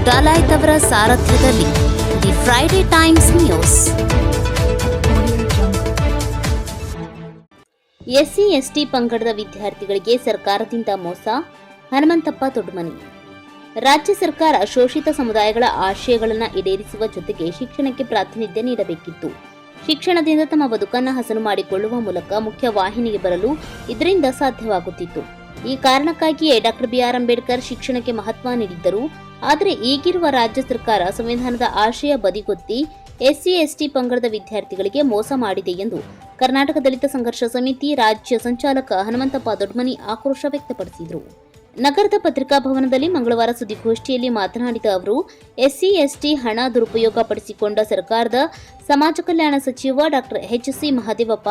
ಡಾಲಾಯ್ತ್ ಅವರ ಸಾರಥ್ಯದಲ್ಲಿ the Friday Times news. SC ST ಪಂಗಡದ ವಿದ್ಯಾರ್ಥಿಗಳಿಗೆ ಸರ್ಕಾರದಿಂದ ಮೋಸ, ಹನುಮಂತಪ್ಪ ದೊಡ್ಡಮನಿ. ರಾಜ್ಯ ಸರ್ಕಾರ ಶೋಷಿತ ಸಮುದಾಯಗಳ ಆಶಯಗಳನ್ನು ಈಡೇರಿಸುವ ಜೊತೆಗೆ ಶಿಕ್ಷಣಕ್ಕೆ ಪ್ರಾತಿನಿಧ್ಯ ನೀಡಬೇಕಿತ್ತು. ಶಿಕ್ಷಣದಿಂದ ತಮ್ಮ ಬದುಕನ್ನು ಹಸನು ಮಾಡಿಕೊಳ್ಳುವ ಮೂಲಕ ಮುಖ್ಯ ವಾಹಿನಿಗೆ ಬರಲು ಇದರಿಂದ ಸಾಧ್ಯವಾಗುತ್ತಿತ್ತು. ಈ ಕಾರಣಕ್ಕಾಗಿಯೇ ಡಾಕ್ಟರ್ ಬಿಆರ್ ಅಂಬೇಡ್ಕರ್ ಶಿಕ್ಷಣಕ್ಕೆ ಮಹತ್ವ ನೀಡಿದ್ದರು. ಆದರೆ ಈಗಿರುವ ರಾಜ್ಯ ಸರ್ಕಾರ ಸಂವಿಧಾನದ ಆಶಯ ಬದಿಗೊತ್ತಿ ಎಸ್ಸಿ ಎಸ್ಟಿ ಪಂಗಡದ ವಿದ್ಯಾರ್ಥಿಗಳಿಗೆ ಮೋಸ ಮಾಡಿದೆ ಎಂದು ಕರ್ನಾಟಕ ದಲಿತ ಸಂಘರ್ಷ ಸಮಿತಿ ರಾಜ್ಯ ಸಂಚಾಲಕ ಹನುಮಂತಪ್ಪ ದೊಡ್ಡಮನಿ ಆಕ್ರೋಶ ವ್ಯಕ್ತಪಡಿಸಿದರು. ನಗರದ ಪತ್ರಿಕಾಭವನದಲ್ಲಿ ಮಂಗಳವಾರ ಸುದ್ದಿಗೋಷ್ಠಿಯಲ್ಲಿ ಮಾತನಾಡಿದ ಅವರು, ಎಸ್ಸಿ ಎಸ್ಟಿ ಹಣ ದುರುಪಯೋಗ ಪಡಿಸಿಕೊಂಡ ಸರ್ಕಾರದ ಸಮಾಜ ಕಲ್ಯಾಣ ಸಚಿವ ಡಾಕ್ಟರ್ ಎಚ್.ಸಿ. ಮಹದೇವಪ್ಪ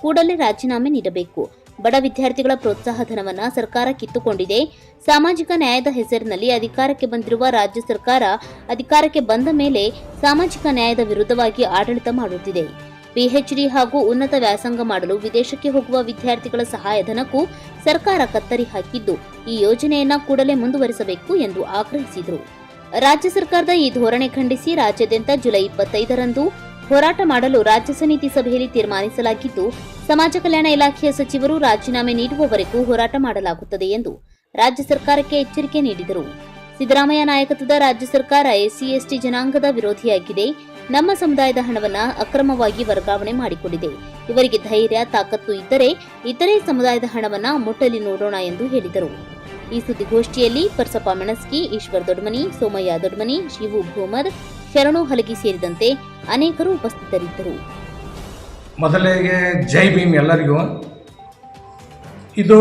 ಕೂಡಲೇ ರಾಜೀನಾಮೆ ನೀಡಬೇಕು. ಬಡ ವಿದ್ಯಾರ್ಥಿಗಳ ಪ್ರೋತ್ಸಾಹ ಧನವನ್ನು ಸರ್ಕಾರ ಕಿತ್ತುಕೊಂಡಿದೆ. ಸಾಮಾಜಿಕ ನ್ಯಾಯದ ಹೆಸರಿನಲ್ಲಿ ಅಧಿಕಾರಕ್ಕೆ ಬಂದಿರುವ ರಾಜ್ಯ ಸರ್ಕಾರ ಅಧಿಕಾರಕ್ಕೆ ಬಂದ ಮೇಲೆ ಸಾಮಾಜಿಕ ನ್ಯಾಯದ ವಿರುದ್ಧವಾಗಿ ಆಡಳಿತ ಮಾಡುತ್ತಿದೆ. ಪಿಎಚ್ಡಿ ಹಾಗೂ ಉನ್ನತ ವ್ಯಾಸಂಗ ಮಾಡಲು ವಿದೇಶಕ್ಕೆ ಹೋಗುವ ವಿದ್ಯಾರ್ಥಿಗಳ ಸಹಾಯಧನಕ್ಕೂ ಸರ್ಕಾರ ಕತ್ತರಿ ಹಾಕಿದ್ದು, ಈ ಯೋಜನೆಯನ್ನ ಕೂಡಲೇ ಮುಂದುವರಿಸಬೇಕು ಎಂದು ಆಗ್ರಹಿಸಿದರು. ರಾಜ್ಯ ಸರ್ಕಾರದ ಈ ಧೋರಣೆ ಖಂಡಿಸಿ ರಾಜ್ಯಾದ್ಯಂತ ಜುಲೈ 25ರಂದು ಹೋರಾಟ ಮಾಡಲು ರಾಜ್ಯ ಸಮಿತಿ ಸಭೆಯಲ್ಲಿ ತೀರ್ಮಾನಿಸಲಾಗಿದ್ದು, ಸಮಾಜ ಕಲ್ಯಾಣ ಇಲಾಖೆಯ ಸಚಿವರು ರಾಜೀನಾಮೆ ನೀಡುವವರೆಗೂ ಹೋರಾಟ ಮಾಡಲಾಗುತ್ತದೆ ಎಂದು ರಾಜ್ಯ ಸರ್ಕಾರಕ್ಕೆ ಎಚ್ಚರಿಕೆ ನೀಡಿದರು. ಸಿದ್ದರಾಮಯ್ಯ ನಾಯಕತ್ವದ ರಾಜ್ಯ ಸರ್ಕಾರ ಎಸ್ಸಿ ಎಸ್ಟಿ ಜನಾಂಗದ ವಿರೋಧಿಯಾಗಿದೆ. ನಮ್ಮ ಸಮುದಾಯದ ಹಣವನ್ನು ಅಕ್ರಮವಾಗಿ ವರ್ಗಾವಣೆ ಮಾಡಿಕೊಂಡಿದೆ. ಇವರಿಗೆ ಧೈರ್ಯ, ತಾಕತ್ತು ಇದ್ದರೆ ಇತರೆ ಸಮುದಾಯದ ಹಣವನ್ನು ಮುಟ್ಟಲಿ ನೋಡೋಣ ಎಂದು ಹೇಳಿದರು. ಈ ಸುದ್ದಿಗೋಷ್ಠಿಯಲ್ಲಿ ಪರ್ಸಪ್ಪ ಮೆಣಸ್ಕಿ, ಈಶ್ವರ್ ದೊಡ್ಡಮನಿ, ಸೋಮಯ್ಯ ದೊಡ್ಡಮನಿ, ಶಿವು ಭೂಮರ್, ಶರಣು ಹಲಗಿ ಸೇರಿದಂತೆ ಅನೇಕರು ಉಪಸ್ಥಿತರಿದ್ದರು. ಮೊದಲಿಗೆ ಜೈ ಭೀಮ್ ಎಲ್ಲರಿಗೂ. ಇದು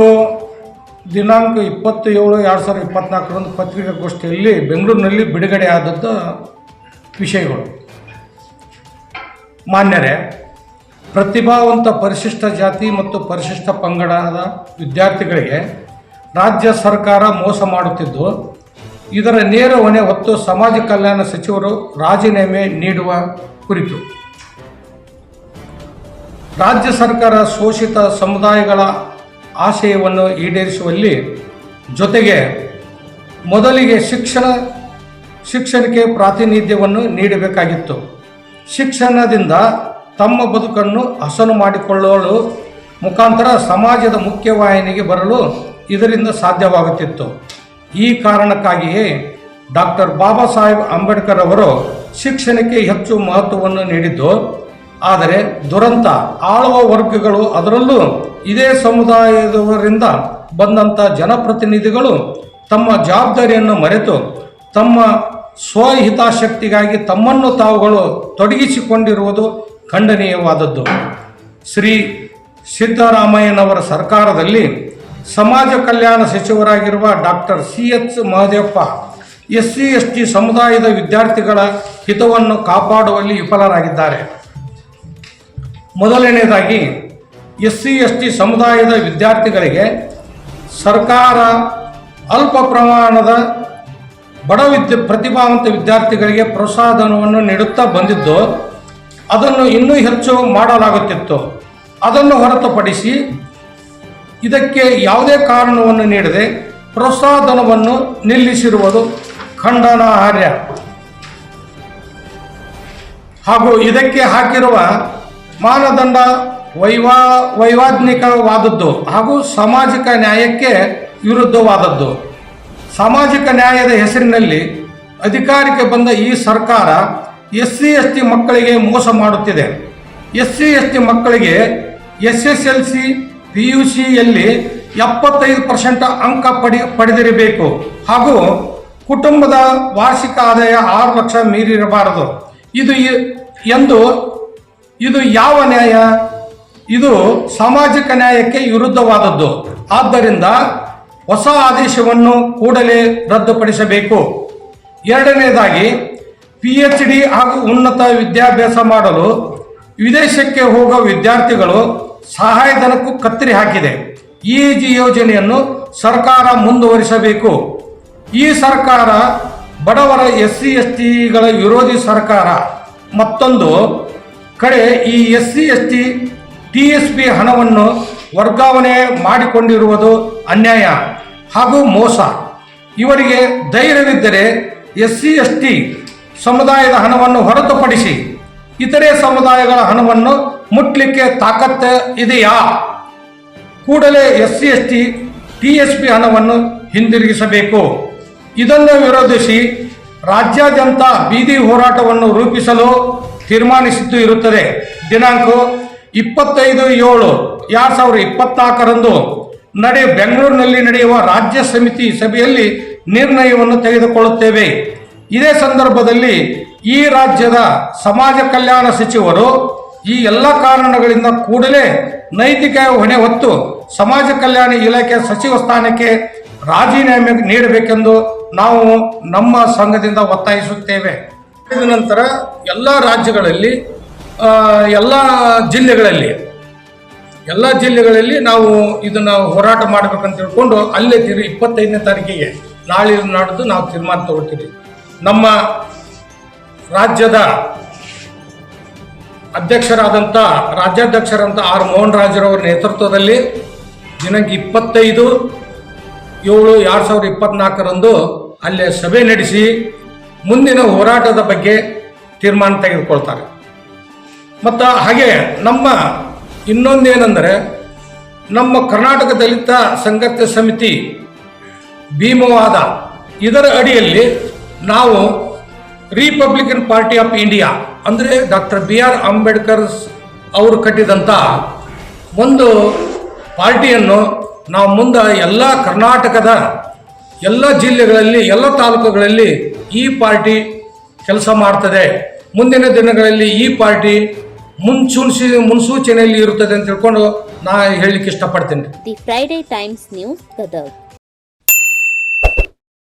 ದಿನಾಂಕ 27/2024 ಪತ್ರಿಕಾಗೋಷ್ಠಿಯಲ್ಲಿ ಬೆಂಗಳೂರಿನಲ್ಲಿ ಬಿಡುಗಡೆ ಆದದ್ದು ವಿಷಯಗಳು. ಮಾನ್ಯರೇ, ಪ್ರತಿಭಾವಂತ ಪರಿಶಿಷ್ಟ ಜಾತಿ ಮತ್ತು ಪರಿಶಿಷ್ಟ ಪಂಗಡದ ವಿದ್ಯಾರ್ಥಿಗಳಿಗೆ ರಾಜ್ಯ ಸರ್ಕಾರ ಮೋಸ ಮಾಡುತ್ತಿದ್ದು, ಇದರ ನೇರ ಹೊಣೆ ಹೊತ್ತು ಸಮಾಜ ಕಲ್ಯಾಣ ಸಚಿವರು ರಾಜೀನಾಮೆ ನೀಡುವ ಕುರಿತು ರಾಜ್ಯ ಸರ್ಕಾರ ಶೋಷಿತ ಸಮುದಾಯಗಳ ಆಶಯವನ್ನು ಈಡೇರಿಸುವಲ್ಲಿ ಜೊತೆಗೆ ಮೊದಲಿಗೆ ಶಿಕ್ಷಣಕ್ಕೆ ಪ್ರಾತಿನಿಧ್ಯವನ್ನು ನೀಡಬೇಕಾಗಿತ್ತು. ಶಿಕ್ಷಣದಿಂದ ತಮ್ಮ ಬದುಕನ್ನು ಹಸನು ಮಾಡಿಕೊಳ್ಳಲು ಮುಖಾಂತರ ಸಮಾಜದ ಮುಖ್ಯವಾಹಿನಿಗೆ ಬರಲು ಇದರಿಂದ ಸಾಧ್ಯವಾಗುತ್ತಿತ್ತು. ಈ ಕಾರಣಕ್ಕಾಗಿಯೇ ಡಾಕ್ಟರ್ ಬಾಬಾ ಸಾಹೇಬ್ ಅಂಬೇಡ್ಕರ್ ಅವರು ಶಿಕ್ಷಣಕ್ಕೆ ಹೆಚ್ಚು ಮಹತ್ವವನ್ನು ನೀಡಿದ್ದು, ಆದರೆ ದುರಂತ ಆಳುವ ವರ್ಗಗಳು, ಅದರಲ್ಲೂ ಇದೇ ಸಮುದಾಯದವರಿಂದ ಬಂದಂಥ ಜನಪ್ರತಿನಿಧಿಗಳು ತಮ್ಮ ಜವಾಬ್ದಾರಿಯನ್ನು ಮರೆತು ತಮ್ಮ ಸ್ವಹಿತಾಸಕ್ತಿಗಾಗಿ ತಮ್ಮನ್ನು ತಾವುಗಳು ತೊಡಗಿಸಿಕೊಂಡಿರುವುದು ಖಂಡನೀಯವಾದದ್ದು. ಶ್ರೀ ಸಿದ್ದರಾಮಯ್ಯನವರ ಸರ್ಕಾರದಲ್ಲಿ ಸಮಾಜ ಕಲ್ಯಾಣ ಸಚಿವರಾಗಿರುವ doctor C H. Mahadevappa SC ST ಸಮುದಾಯದ ವಿದ್ಯಾರ್ಥಿಗಳ ಹಿತವನ್ನು ಕಾಪಾಡುವಲ್ಲಿ ವಿಫಲರಾಗಿದ್ದಾರೆ. ಮೊದಲನೆಯದಾಗಿ ಎಸ್ಸಿ ಎಸ್ಟಿ ಸಮುದಾಯದ ವಿದ್ಯಾರ್ಥಿಗಳಿಗೆ ಸರ್ಕಾರ ಅಲ್ಪ ಪ್ರಮಾಣದ ಬಡ ಪ್ರತಿಭಾವಂತ ವಿದ್ಯಾರ್ಥಿಗಳಿಗೆ ಪ್ರೋತ್ಸಾಹಧನವನ್ನು ನೀಡುತ್ತಾ ಬಂದಿದ್ದು, ಅದನ್ನು ಇನ್ನೂ ಹೆಚ್ಚು ಮಾಡಲಾಗುತ್ತಿತ್ತು. ಅದನ್ನು ಹೊರತುಪಡಿಸಿ ಇದಕ್ಕೆ ಯಾವುದೇ ಕಾರಣವನ್ನು ನೀಡದೆ ಪ್ರೋತ್ಸಾಹಧನವನ್ನು ನಿಲ್ಲಿಸಿರುವುದು ಖಂಡನಾರ್ಹ. ಹಾಗೂ ಇದಕ್ಕೆ ಹಾಕಿರುವ ಮಾನದಂಡ ವೈವಾದ್ನಿಕವಾದದ್ದು ಹಾಗೂ ಸಾಮಾಜಿಕ ನ್ಯಾಯಕ್ಕೆ ವಿರುದ್ಧವಾದದ್ದು. ಸಾಮಾಜಿಕ ನ್ಯಾಯದ ಹೆಸರಿನಲ್ಲಿ ಅಧಿಕಾರಕ್ಕೆ ಬಂದ ಈ ಸರ್ಕಾರ ಎಸ್ಸಿ ಎಸ್ಟಿ ಮಕ್ಕಳಿಗೆ ಮೋಸ ಮಾಡುತ್ತಿದೆ. ಎಸ್ಸಿ ಎಸ್ಟಿ ಮಕ್ಕಳಿಗೆ SSLC PUCಯಲ್ಲಿ 75% ಅಂಕ ಪಡೆದಿರಬೇಕು ಹಾಗೂ ಕುಟುಂಬದ ವಾರ್ಷಿಕ ಆದಾಯ 6 ಲಕ್ಷ ಮೀರಿರಬಾರದು. ಇದು ಯಾವ ನ್ಯಾಯ? ಇದು ಸಾಮಾಜಿಕ ನ್ಯಾಯಕ್ಕೆ ವಿರುದ್ಧವಾದದ್ದು. ಆದ್ದರಿಂದ ಹೊಸ ಆದೇಶವನ್ನು ಕೂಡಲೇ ರದ್ದುಪಡಿಸಬೇಕು. ಎರಡನೇದಾಗಿ PhD ಹಾಗೂ ಉನ್ನತ ವಿದ್ಯಾಭ್ಯಾಸ ಮಾಡಲು ವಿದೇಶಕ್ಕೆ ಹೋಗುವ ವಿದ್ಯಾರ್ಥಿಗಳು ಸಹಾಯಧನಕ್ಕೂ ಕತ್ತರಿ ಹಾಕಿದೆ. ಈ ಯೋಜನೆಯನ್ನು ಸರ್ಕಾರ ಮುಂದುವರಿಸಬೇಕು. ಈ ಸರ್ಕಾರ ಬಡವರ SC STಗಳ ವಿರೋಧಿ ಸರ್ಕಾರ. ಮತ್ತೊಂದು ಕಡೆ ಈ SC ST TSP ಹಣವನ್ನು ವರ್ಗಾವಣೆ ಮಾಡಿಕೊಂಡಿರುವುದು ಅನ್ಯಾಯ ಹಾಗೂ ಮೋಸ. ಇವರಿಗೆ ಧೈರ್ಯವಿದ್ದರೆ SC ST ಸಮುದಾಯದ ಹಣವನ್ನು ಹೊರತುಪಡಿಸಿ ಇತರೆ ಸಮುದಾಯಗಳ ಹಣವನ್ನು ಮುಟ್ಲಿಕ್ಕೆ ತಾಕತ್ತು ಇದೆಯಾ? ಕೂಡಲೇ SC ST TSP ಹಣವನ್ನು ಹಿಂದಿರುಗಿಸಬೇಕು. ಇದನ್ನು ವಿರೋಧಿಸಿ ರಾಜ್ಯಾದ್ಯಂತ ಬೀದಿ ಹೋರಾಟವನ್ನು ರೂಪಿಸಲು ತೀರ್ಮಾನಿಸಿದ್ದು ಇರುತ್ತದೆ. ದಿನಾಂಕ 25/7/2024 ಬೆಂಗಳೂರಿನಲ್ಲಿ ನಡೆಯುವ ರಾಜ್ಯ ಸಮಿತಿ ಸಭೆಯಲ್ಲಿ ನಿರ್ಣಯವನ್ನು ತೆಗೆದುಕೊಳ್ಳುತ್ತೇವೆ. ಇದೇ ಸಂದರ್ಭದಲ್ಲಿ ಈ ರಾಜ್ಯದ ಸಮಾಜ ಕಲ್ಯಾಣ ಸಚಿವರು ಈ ಎಲ್ಲ ಕಾರಣಗಳಿಂದ ಕೂಡಲೇ ನೈತಿಕ ಹೊಣೆ ಹೊತ್ತು ಸಮಾಜ ಕಲ್ಯಾಣ ಇಲಾಖೆ ಸಚಿವ ಸ್ಥಾನಕ್ಕೆ ರಾಜೀನಾಮೆ ನೀಡಬೇಕೆಂದು ನಾವು ನಮ್ಮ ಸಂಘದಿಂದ ಒತ್ತಾಯಿಸುತ್ತೇವೆ. ಇದ ನಂತರ ಎಲ್ಲ ರಾಜ್ಯಗಳಲ್ಲಿ ಎಲ್ಲ ಜಿಲ್ಲೆಗಳಲ್ಲಿ ನಾವು ಇದನ್ನು ಹೋರಾಟ ಮಾಡಬೇಕಂತ ತಿಳ್ಕೊಂಡು ಅಲ್ಲೇ 25ನೇ ತಾರೀಕಿಗೆ ನಾಳೆ ನಾಡಿದ್ದು ನಾವು ತೀರ್ಮಾನ ತಗೊಳ್ತೀವಿ. ನಮ್ಮ ರಾಜ್ಯದ ರಾಜ್ಯಾಧ್ಯಕ್ಷರಾದಂಥ ಆರ್ ಮೋಹನ್ ರಾಜರವರ ನೇತೃತ್ವದಲ್ಲಿ ದಿನಾಂಕ 25/7/2024 ಅಲ್ಲೇ ಸಭೆ ನಡೆಸಿ ಮುಂದಿನ ಹೋರಾಟದ ಬಗ್ಗೆ ತೀರ್ಮಾನ ತೆಗೆದುಕೊಳ್ತಾರೆ. ಮತ್ತು ಹಾಗೆ ನಮ್ಮ ಇನ್ನೊಂದೇನೆಂದರೆ ನಮ್ಮ ಕರ್ನಾಟಕ ದಲಿತ ಸಂಘರ್ಷ ಸಮಿತಿ ಭೀಮವಾದ ಇದರ ಅಡಿಯಲ್ಲಿ ನಾವು ರಿಪಬ್ಲಿಕನ್ ಪಾರ್ಟಿ ಆಫ್ ಇಂಡಿಯಾ ಅಂದರೆ ಡಾಕ್ಟರ್ BR ಅಂಬೇಡ್ಕರ್ ಅವರು ಕಟ್ಟಿದಂಥ ಒಂದು ಪಾರ್ಟಿಯನ್ನು ನಾವು ಮುಂದೆ ಎಲ್ಲ ಕರ್ನಾಟಕದ ಎಲ್ಲ ಜಿಲ್ಲೆಗಳಲ್ಲಿ ಎಲ್ಲ ತಾಲೂಕುಗಳಲ್ಲಿ ಈ ಪಾರ್ಟಿ ಕೆಲಸ ಮಾಡ್ತದೆ. ಮುಂದಿನ ದಿನಗಳಲ್ಲಿ ಈ ಪಾರ್ಟಿ ಮುನ್ಸೂಚನೆಯಲ್ಲಿ ಇರುತ್ತದೆ ಅಂತ ತಿಳ್ಕೊಂಡು ನಾ ಹೇಳಲಿಕ್ಕೆ ಇಷ್ಟಪಡ್ತೀನಿ. The Friday times news Gadag.